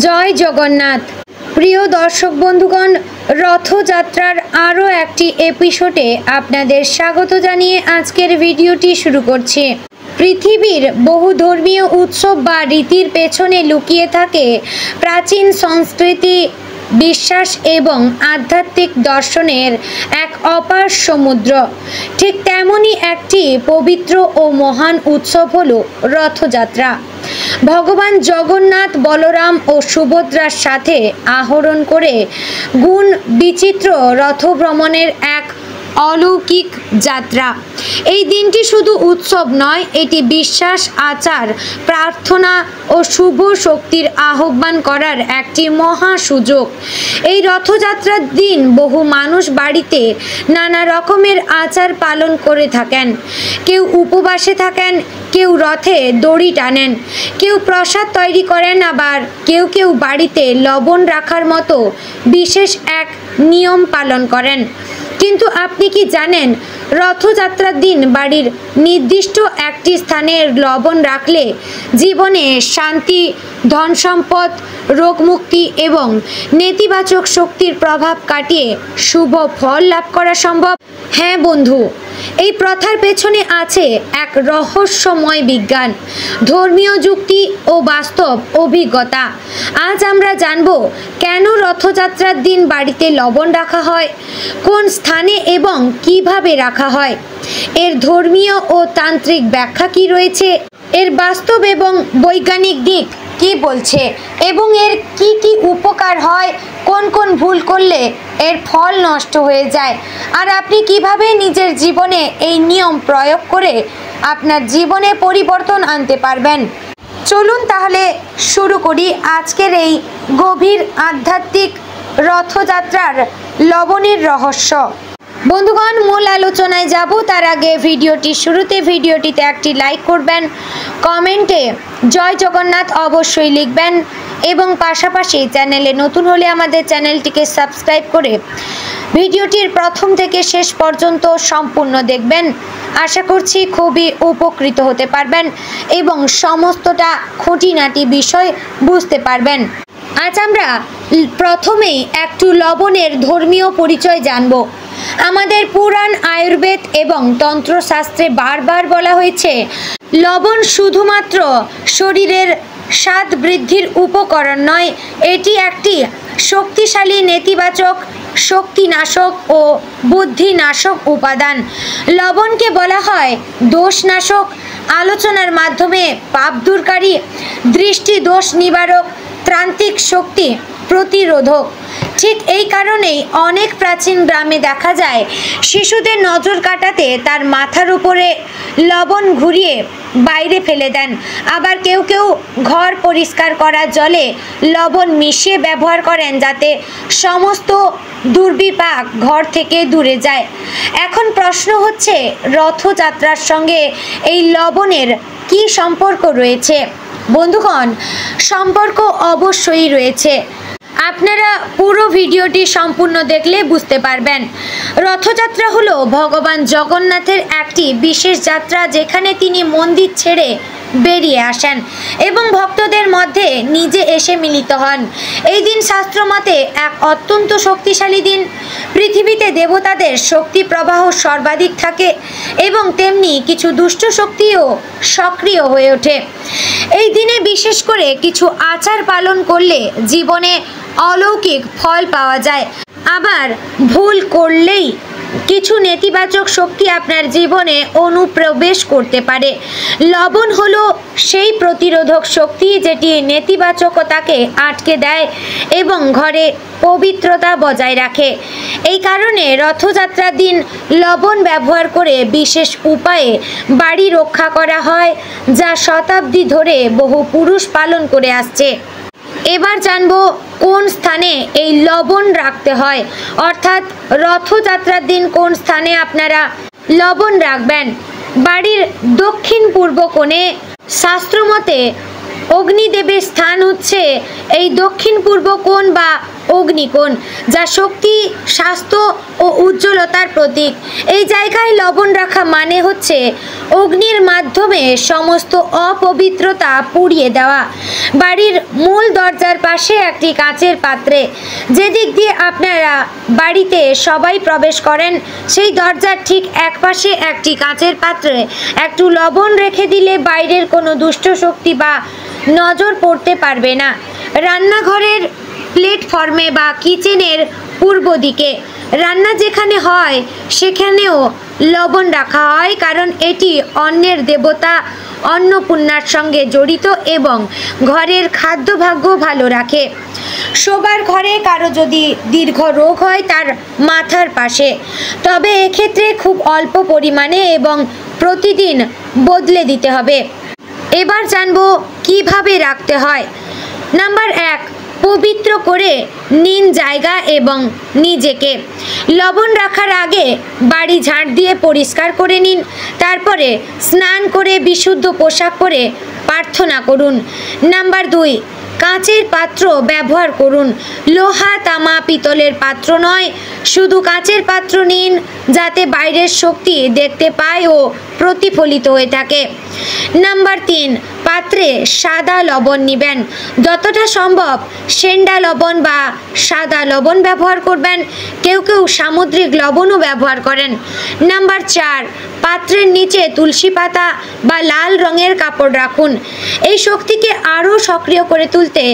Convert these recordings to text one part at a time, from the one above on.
জয় জগন্নাথ। প্রিয় দর্শক বন্ধুগণ, রথযাত্রার আরও একটি এপিসোডে আপনাদের স্বাগত জানিয়ে আজকের ভিডিওটি শুরু করছি। পৃথিবীর বহু ধর্মীয় উৎসব বা রীতির পেছনে লুকিয়ে থাকে প্রাচীন সংস্কৃতি, বিশ্বাস এবং আধ্যাত্মিক দর্শনের এক অপার সমুদ্র। ঠিক তেমনই একটি পবিত্র ও মহান উৎসব হল রথযাত্রা। ভগবান জগন্নাথ, বলরাম ও সুভদ্রার সাথে আরোহণ করে গুণ বিচিত্র রথভ্রমণের এক অলৌকিক যাত্রা। এই দিনটি শুধু উৎসব নয়, এটি বিশ্বাস, আচার, প্রার্থনা ও শুভ শক্তির আহ্বান করার একটি মহা সুযোগ। এই রথযাত্রার দিন বহু মানুষ বাড়িতে নানা রকমের আচার পালন করে থাকেন। কেউ উপবাসে থাকেন, কেউ রথে দড়ি টানেন, কেউ প্রসাদ তৈরি করেন, আবার কেউ কেউ বাড়িতে লবণ রাখার মতো বিশেষ এক নিয়ম পালন করেন। কিন্তু আপনি কি জানেন, রথযাত্রার দিন বাড়ির নির্দিষ্ট একটি স্থানে লবণ রাখলে জীবনে শান্তি, ধন সম্পদ, রোগমুক্তি এবং নেতিবাচক শক্তির প্রভাব কাটিয়ে শুভ ফল লাভ করা সম্ভব? হ্যাঁ বন্ধু, এই প্রথার পেছনে আছে এক রহস্যময় বিজ্ঞান, ধর্মীয় যুক্তি ও বাস্তব অভিজ্ঞতা। আজ আমরা জানব কেন রথযাত্রার দিন বাড়িতে লবণ রাখা হয়, কোন স্থানে এবং কিভাবে রাখা হয়, এর ধর্মীয় ও তান্ত্রিক ব্যাখ্যা কি রয়েছে, এর বাস্তব এবং বৈজ্ঞানিক দিক কি বলছে, এবং এর কি কি উপকার হয়, কোন কোন ভুল করলে এর ফল নষ্ট হয়ে যায়, আর আপনি কিভাবে নিজের জীবনে এই নিয়ম প্রয়োগ করে আপনার জীবনে পরিবর্তন আনতে পারবেন। চলুন তাহলে শুরু করি আজকের এই গভীর আধ্যাত্মিক রথযাত্রার লবণের রহস্য। বন্ধুগণ, মূল আলোচনায় যাব তার আগে ভিডিওটিতে একটি লাইক করবেন, কমেন্টে জয় জগন্নাথ অবশ্যই লিখবেন এবং পাশাপাশি চ্যানেলে নতুন হলে আমাদের চ্যানেলটিকে সাবস্ক্রাইব করে ভিডিওটির প্রথম থেকে শেষ পর্যন্ত সম্পূর্ণ দেখবেন। আশা করছি খুবই উপকৃত হতে পারবেন এবং সমস্তটা খুঁটিনাটি বিষয় বুঝতে পারবেন। আজ আমরা প্রথমেই একটু লবণের ধর্মীয় পরিচয় জানব। আমাদের পুরাণ, আয়ুর্বেদ এবং তন্ত্রশাস্ত্রে বারবার বলা হয়েছে, লবণ শুধুমাত্র শরীরের স্বাদ বৃদ্ধির উপকরণ নয়, এটি একটি শক্তিশালী নেতিবাচক, শক্তিনাশক ও বুদ্ধিনাশক উপাদান। লবণকে বলা হয় দোষনাশক, আলোচনার মাধ্যমে পাপ দূরকারী, দৃষ্টি দোষ নিবারক, ত্রান্তিক শক্তি প্রতিরোধক। ঠিক এই কারণেই অনেক প্রাচীন গ্রামে দেখা যায় শিশুদের নজর কাটাতে তার মাথার উপরে লবণ ঘুরিয়ে বাইরে ফেলে দেন। আবার কেউ কেউ ঘর পরিষ্কার করার জলে লবণ মিশিয়ে ব্যবহার করেন, যাতে সমস্ত দুর্বিপাক ঘর থেকে দূরে যায়। এখন প্রশ্ন হচ্ছে, রথযাত্রার সঙ্গে এই লবণের কি সম্পর্ক রয়েছে? বন্ধুগণ, সম্পর্ক অবশ্যই রয়েছে। আপনারা পুরো ভিডিওটি সম্পূর্ণ দেখলে বুঝতে পারবেন। রথযাত্রা হলো ভগবান জগন্নাথের একটি বিশেষ যাত্রা, যেখানে তিনি মন্দির ছেড়ে বেরিয়ে আসেন এবং ভক্তদের মধ্যে নিজে এসে মিলিত হন। এই দিন শাস্ত্রমতে এক অত্যন্ত শক্তিশালী দিন। পৃথিবীতে দেবতাদের শক্তি প্রবাহ সর্বাধিক থাকে এবং তেমনি কিছু দুষ্ট শক্তিও সক্রিয় হয়ে ওঠে। এই দিনে বিশেষ করে কিছু আচার পালন করলে জীবনে অলৌকিক ফল পাওয়া যায়, আবার ভুল করলেই কিছু নেতিবাচক শক্তি আপনার জীবনে অনুপ্রবেশ করতে পারে। লবণ হলো সেই প্রতিরোধক শক্তি যেটি নেতিবাচকতাকে আটকে দেয় এবং ঘরে পবিত্রতা বজায় রাখে। এই কারণে রথযাত্রার দিন লবণ ব্যবহার করে বিশেষ উপায়ে বাড়ি রক্ষা করা হয়, যা শতাব্দী ধরে বহু পুরুষ পালন করে আসছে। এবার জানবো কোন স্থানে এই লবণ রাখতে হয়, অর্থাৎ রথযাত্রার দিন কোন স্থানে আপনারা লবণ রাখবেন। বাড়ির দক্ষিণ পূর্ব কোণে। শাস্ত্রমতে অগ্নিদেবের স্থান হচ্ছে এই দক্ষিণ পূর্ব কোণ বা অগ্নিকোণ, যা শক্তি, স্বাস্থ্য ও উজ্জ্বলতার প্রতীক। এই জায়গায় লবণ রাখা মানে হচ্ছে অগ্নির মাধ্যমে সমস্ত অপবিত্রতা পুড়িয়ে দেওয়া। বাড়ির মূল দরজার পাশে একটি কাঁচের পাত্রে, যেদিক দিয়ে আপনারা বাড়িতে সবাই প্রবেশ করেন, সেই দরজার ঠিক একপাশে একটি কাঁচের পাত্রে একটু লবণ রেখে দিলে বাইরের কোনো দুষ্ট শক্তি বা নজর পড়তে পারবে না। রান্নাঘরের প্ল্যাটফর্মে বা কিচেনের পূর্ব দিকে, রান্না যেখানে হয় সেখানেও লবণ রাখা হয়, কারণ এটি অন্নের দেবতা অন্নপূর্ণার সঙ্গে জড়িত এবং ঘরের খাদ্যভাগ্য ভালো রাখে। শোবার ঘরে কারো যদি দীর্ঘ রোগ হয় তার মাথার পাশে, তবে এক্ষেত্রে খুব অল্প পরিমাণে এবং প্রতিদিন বদলে দিতে হবে। এবার জানবো কিভাবে রাখতে হয়। নাম্বার 1, পবিত্র করে নিন জায়গা এবং নিজেকে। লবণ রাখার আগে বাড়ি ঝাড় দিয়ে পরিষ্কার করে নিন। তারপরে স্নান করে বিশুদ্ধ পোশাক পরে প্রার্থনা করুন। নাম্বার 2, কাঁচের পাত্র ব্যবহার করুন। লোহা, তামা, পিতলের পাত্র নয়, শুধু কাঁচের পাত্র নিন, যাতে বাইরের শক্তি দেখতে পায় ও প্রতিফলিত হয়ে থাকে। নাম্বার 3, পাত্রে সাদা লবণ নেবেন। যতটা সম্ভব সেন্ডা লবণ বা সাদা লবণ ব্যবহার করবেন। কেউ কেউ সামুদ্রিক লবণও ব্যবহার করেন। নাম্বার 4, পাত্রের নিচে তুলসী পাতা বা লাল রঙের কাপড় রাখুন। এই শক্তিকে আরও সক্রিয় করে তুলতে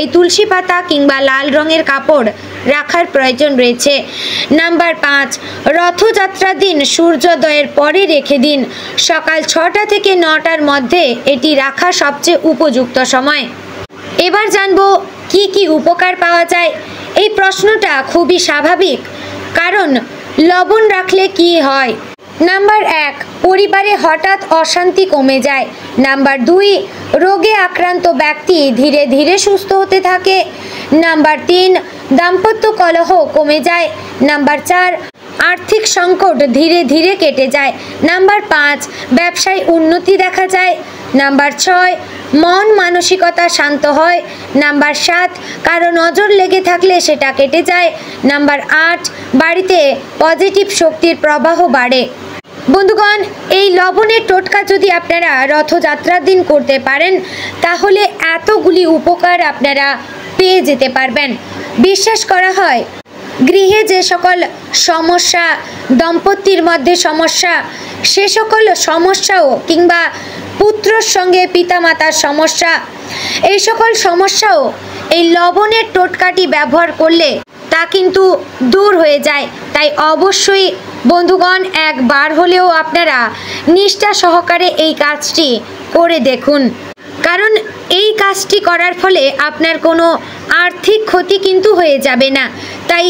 এই তুলসী পাতা কিংবা লাল রঙের কাপড় রাখার প্রয়োজন রয়েছে। নাম্বার 5, রথযাত্রার দিন সূর্যোদয়ের পরে রেখে দিন। সকাল 6টা থেকে 9টার মধ্যে এটি রাখা সবচেয়ে উপযুক্ত সময়। এবার জানবো কি কি উপকার পাওয়া যায়। এই প্রশ্নটা খুবই স্বাভাবিক, কারণ লবণ রাখলে কি হয়। নাম্বার 1, পরিবারে হঠাৎ অশান্তি কমে যায়। নাম্বার 2, রোগে আক্রান্ত ব্যক্তি ধীরে ধীরে সুস্থ হতে থাকে। নাম্বার 3, দাম্পত্য কলহ কমে যায়। নাম্বার 4, আর্থিক সংকট ধীরে ধীরে কেটে যায়। নাম্বার 5, ব্যবসায় উন্নতি দেখা যায়। নাম্বার 6, মন মানসিকতা শান্ত হয়। নাম্বার 7, কারো নজর লেগে থাকলে সেটা কেটে যায়। নাম্বার 8, বাড়িতে পজিটিভ শক্তির প্রবাহ বাড়ে। বন্ধুগণ, এই লবণের টোটকা যদি আপনারা রথযাত্রার দিন করতে পারেন, তাহলে এতগুলি উপকার আপনারা পেয়ে যেতে পারবেন। বিশ্বাস করা হয় গৃহে যে সকল সমস্যা, দম্পতির মধ্যে সমস্যা, সে সকল সমস্যাও কিংবা পুত্রর সঙ্গে পিতামাতার সমস্যা, এই সকল সমস্যাও এই লবণের টোটকাটি ব্যবহার করলে তা কিন্তু দূর হয়ে যায়। তাই অবশ্যই বন্ধুগণ, একবার হলেও আপনারা নিষ্ঠা সহকারে এই কাজটি করে দেখুন, কারণ এই কাজটি করার ফলে আপনার কোনো আর্থিক ক্ষতি কিন্তু হয়ে যাবে না। তাই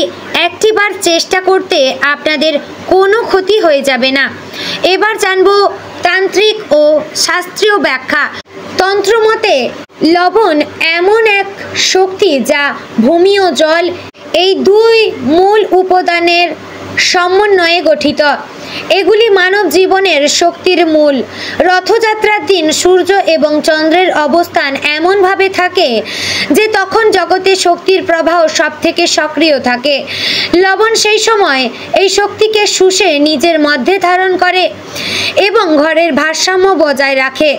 একটিবার চেষ্টা করতে আপনাদের কোনো ক্ষতি হয়ে যাবে না। এবার জানবো তান্ত্রিক ও শাস্ত্রীয় ব্যাখ্যা। তন্ত্রমতে লবণ এমন এক শক্তি যা ভূমি ও জল, এই দুই মূল উপাদানের সমন্বয়ে গঠিত। এগুলি মানব জীবনের শক্তির মূল। রথযাত্রার দিন সূর্য এবং চন্দ্রের অবস্থান এমনভাবে থাকে যে তখন জগতে শক্তির প্রবাহ সব থেকে সক্রিয় থাকে। লবণ সেই সময় এই শক্তিকে শুষে নিজের মধ্যে ধারণ করে এবং ঘরের ভারসাম্য বজায় রাখে।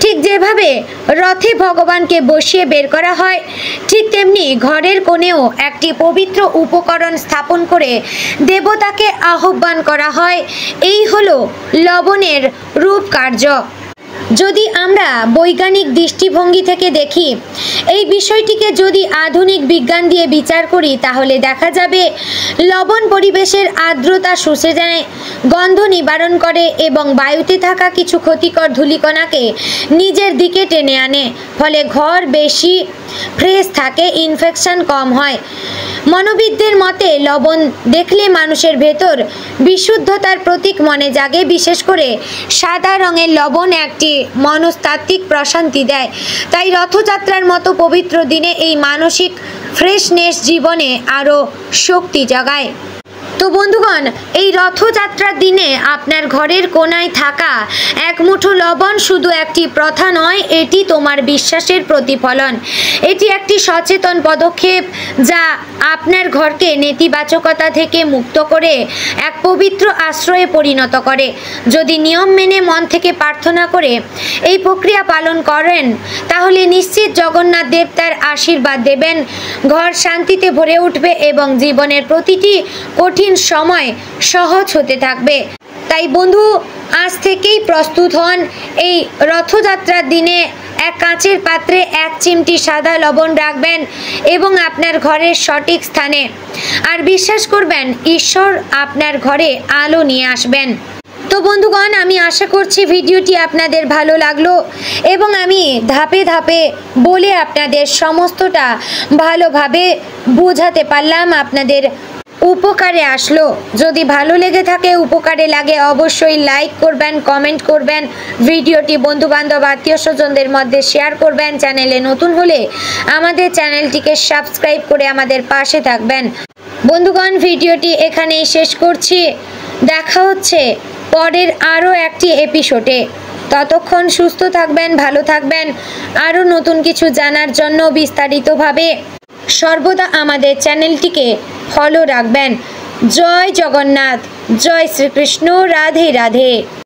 ঠিক যেভাবে রথে ভগবানকে বসিয়ে বের করা হয়, ঠিক তেমনি ঘরের কোণেও একটি পবিত্র উপকরণ স্থাপন করে দেবতাকে আহ্বান করা হয়। এই হলো লবণের রূপ কার্য। যদি আমরা বৈজ্ঞানিক দৃষ্টিভঙ্গি থেকে দেখি, এই বিষয়টিকে যদি আধুনিক বিজ্ঞান দিয়ে বিচার করি, তাহলে দেখা যাবে লবণ পরিবেশের আর্দ্রতা শুষে যায়, গন্ধ নিবারণ করে এবং বায়ুতে থাকা কিছু ক্ষতিকর ধূলিকণাকে নিজের দিকে টেনে আনে। ফলে ঘর বেশি ফ্রেশ থাকে, ইনফেকশন কম হয়। মনোবিদদের মতে লবণ দেখলে মানুষের ভেতর বিশুদ্ধতার প্রতীক মনে জাগে। বিশেষ করে সাদা রঙের লবণ একটি মনস্তাত্ত্বিক প্রশান্তি দেয়। তাই রথযাত্রার মতো পবিত্র দিনে এই মানসিক ফ্রেশনেস জীবনে আরও শক্তি জাগায়। তো বন্ধুগণ, এই রথযাত্রার দিনে আপনার ঘরের কোনায় থাকা এক মুঠো লবণ শুধু একটি প্রথা নয়, এটি তোমার বিশ্বাসের প্রতিফলন। এটি একটি সচেতন পদক্ষেপ যা আপনার ঘরকে নেতিবাচকতা থেকে মুক্ত করে এক পবিত্র আশ্রয়ে পরিণত করে। যদি নিয়ম মেনে মন থেকে প্রার্থনা করে এই প্রক্রিয়া পালন করেন, তাহলে নিশ্চিত জগন্নাথ দেব তার আশীর্বাদ দেবেন, ঘর শান্তিতে ভরে উঠবে এবং জীবনের প্রতিটি কঠিন সময় সহজ হতে থাকবে। তাই বন্ধু, আজ থেকেই প্রস্তুত হন। এই রথযাত্রার দিনে এক কাঁচের পাত্রে 1 চিমটি সাদা লবণ রাখবেন এবং আপনার ঘরের সঠিক স্থানে। আর বিশ্বাস করবেন, ঈশ্বর আপনার ঘরে আলো নিয়ে আসবেন। তো বন্ধুগণ, আমি আশা করছি ভিডিওটি আপনাদের ভালো লাগলো এবং আমি ধাপে ধাপে বলে আপনাদের সমস্তটা ভালোভাবে বোঝাতে পারলাম, আপনাদের উপকারে আসলো। যদি ভালো লেগে থাকে, উপকারে লাগে, অবশ্যই লাইক করবেন, কমেন্ট করবেন, ভিডিওটি বন্ধুবান্ধব আত্মীয় স্বজনদের মধ্যে শেয়ার করবেন। চ্যানেলে নতুন হলে আমাদের চ্যানেলটিকে সাবস্ক্রাইব করে আমাদের পাশে থাকবেন। বন্ধুগণ, ভিডিওটি এখানেই শেষ করছি। দেখা হচ্ছে পরের আরও একটি এপিসোডে। ততক্ষণ সুস্থ থাকবেন, ভালো থাকবেন। আরও নতুন কিছু জানার জন্য বিস্তারিতভাবে সর্বদা আমাদের চ্যানেলটিকে ফলো রাখবেন। জয় জগন্নাথ, জয় শ্রীকৃষ্ণ, রাধে রাধে।